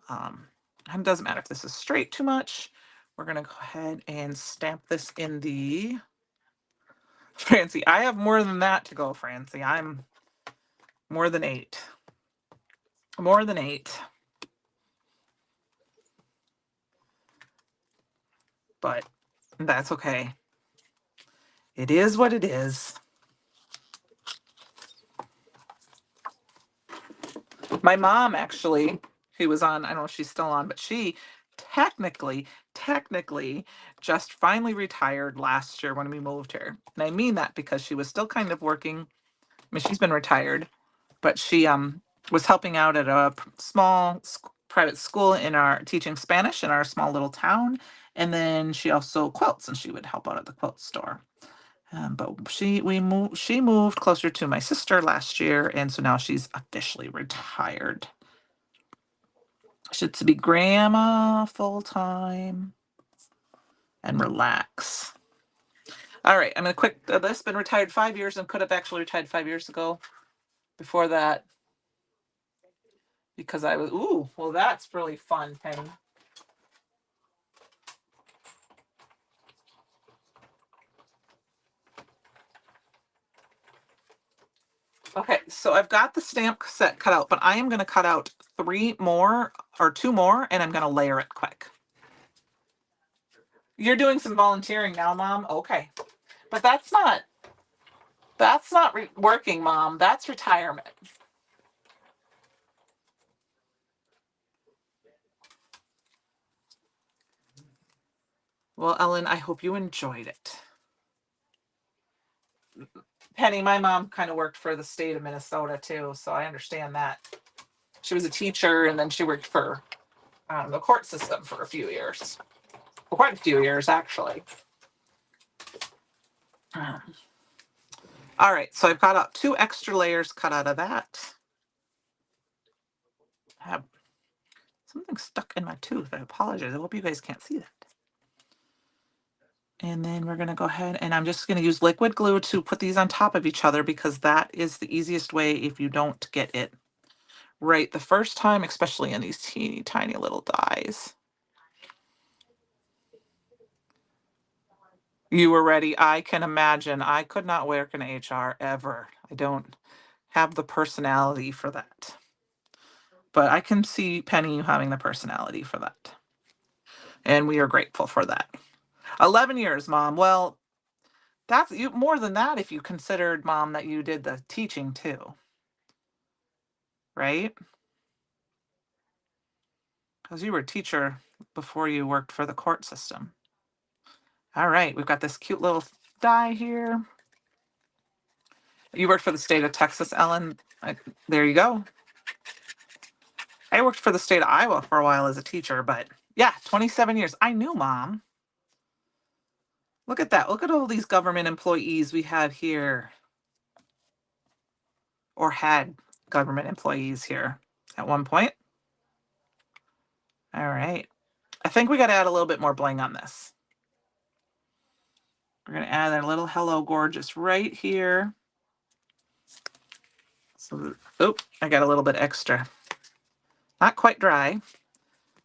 And it doesn't matter if this is straight too much. We're going to go ahead and stamp this in the... Francie, I have more than that to go, Francie. I'm more than 8. More than 8. But that's okay. It is what it is. My mom, actually, who was on, I don't know if she's still on, but she technically just finally retired last year when we moved here. And I mean that because she was still kind of working. I mean, she's been retired, but she was helping out at a small private school in our teaching Spanish in our small little town. And then she also quilts, and she would help out at the quilt store. But she moved closer to my sister last year, and so now she's officially retired. She gets to be grandma full time and relax. All right, I'm gonna quick this. Been retired 5 years and could have actually retired 5 years ago. Before that, because I was well, that's really fun, Penny. Okay, so I've got the stamp set cut out, but I am going to cut out 3 more or 2 more, and I'm going to layer it quick. You're doing some volunteering now, Mom? Okay. But that's not working, Mom. That's retirement. Well, Ellen, I hope you enjoyed it. Penny, my mom kind of worked for the state of Minnesota too, so I understand that. She was a teacher, and then she worked for the court system for a few years. Well, quite a few years, actually. All right, so I've got out 2 extra layers cut out of that. I have something stuck in my tooth. I apologize. I hope you guys can't see that. And then we're going to go ahead, and I'm just going to use liquid glue to put these on top of each other, because that is the easiest way if you don't get it right the first time, especially in these teeny tiny little dies. You were ready. I can imagine. I could not work in HR ever. I don't have the personality for that. But I can see Penny you having the personality for that. And we are grateful for that. 11 years, Mom. Well, that's you more than that if you considered, Mom, that you did the teaching too, right? Because you were a teacher before you worked for the court system. All right, we've got this cute little die here. You worked for the state of Texas, Ellen. There you go. I worked for the state of Iowa for a while as a teacher, but yeah, 27 years. I knew, Mom. Look at that. Look at all these government employees we have here, or had government employees here at one point. All right. I think we got to add a little bit more bling on this. We're going to add a little Hello Gorgeous right here. So, oh, I got a little bit extra. Not quite dry.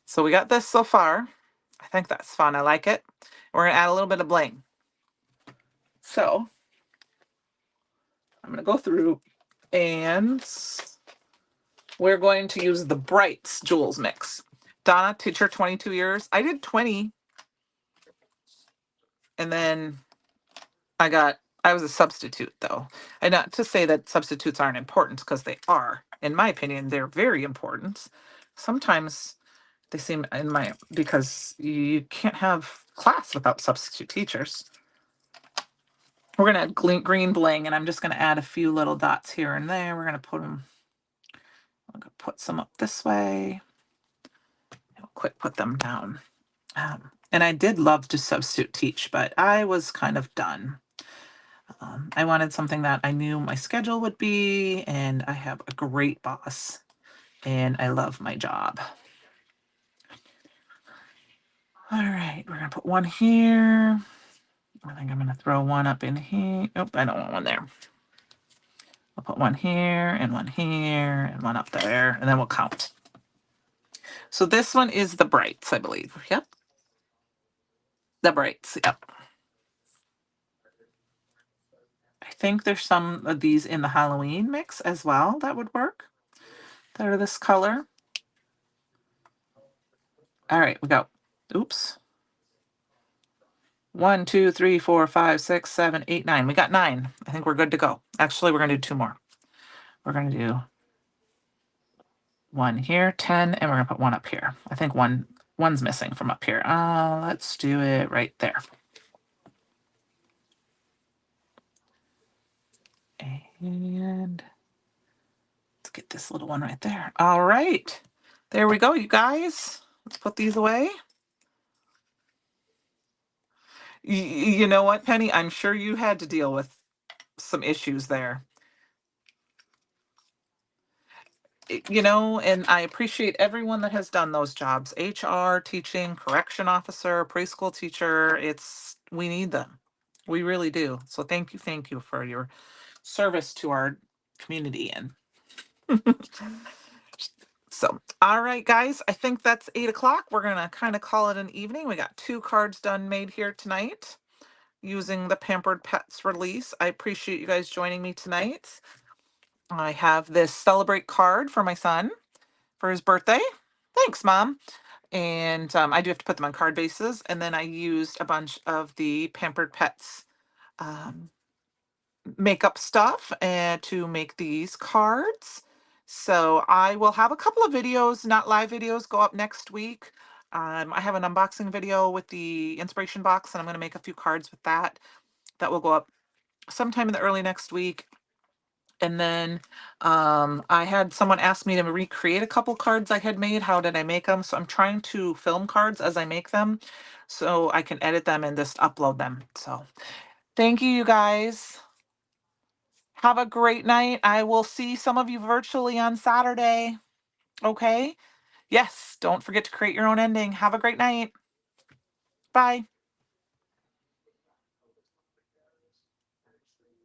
So we got this so far. I think that's fun. I like it. We're going to add a little bit of bling. So I'm going to go through, and we're going to use the Brights Jewels Mix. Donna, teacher, 22 years. I did 20. And then I was a substitute, though. And not to say that substitutes aren't important, because they are. In my opinion, they're very important. Sometimes they seem, because you can't have class without substitute teachers. We're going to add green bling, and I'm just going to add a few little dots here and there. We're going to put them, I'm going to put some up this way. I'll quick put them down. And I did love to substitute teach, but I was kind of done. I wanted something that I knew my schedule would be, and I have a great boss, and I love my job. All right, we're going to put one here. I think I'm going to throw one up in here. Oh, I don't want one there. I'll put one here, and one here, and one up there, and then we'll count. So this one is the Brights, I believe. Yep. The Brights, yep. I think there's some of these in the Halloween mix as well that would work. That are this color. All right, we go. Oops. 1, 2, 3, 4, 5, 6, 7, 8, 9. We got 9. I think we're good to go. Actually, we're going to do 2 more. We're going to do 1 here, 10, and we're going to put 1 up here. I think one's missing from up here. Let's do it right there. And let's get this little one right there. All right. There we go, you guys. Let's put these away. You know what, Penny? I'm sure you had to deal with some issues there. And I appreciate everyone that has done those jobs. HR, teaching, correction officer, preschool teacher. We need them. We really do. So thank you for your service to our community. And so, all right, guys, I think that's 8 o'clock. We're going to kind of call it an evening. We got 2 cards done made here tonight using the Pampered Pets release. I appreciate you guys joining me tonight. I have this celebrate card for my son for his birthday. Thanks, Mom. And I do have to put them on card bases. And then I used a bunch of the Pampered Pets um, makeup stuff and to make these cards. So I will have a couple of videos, not live videos, go up next week. I have an unboxing video with the inspiration box, and I'm going to make a few cards with that. That will go up sometime in the early next week. And then I had someone ask me to recreate a couple cards I had made. How did I make them? So I'm trying to film cards as I make them so I can edit them and just upload them. So thank you, you guys. Have a great night. I will see some of you virtually on Saturday. Okay? Yes, don't forget to create your own ending. Have a great night. Bye.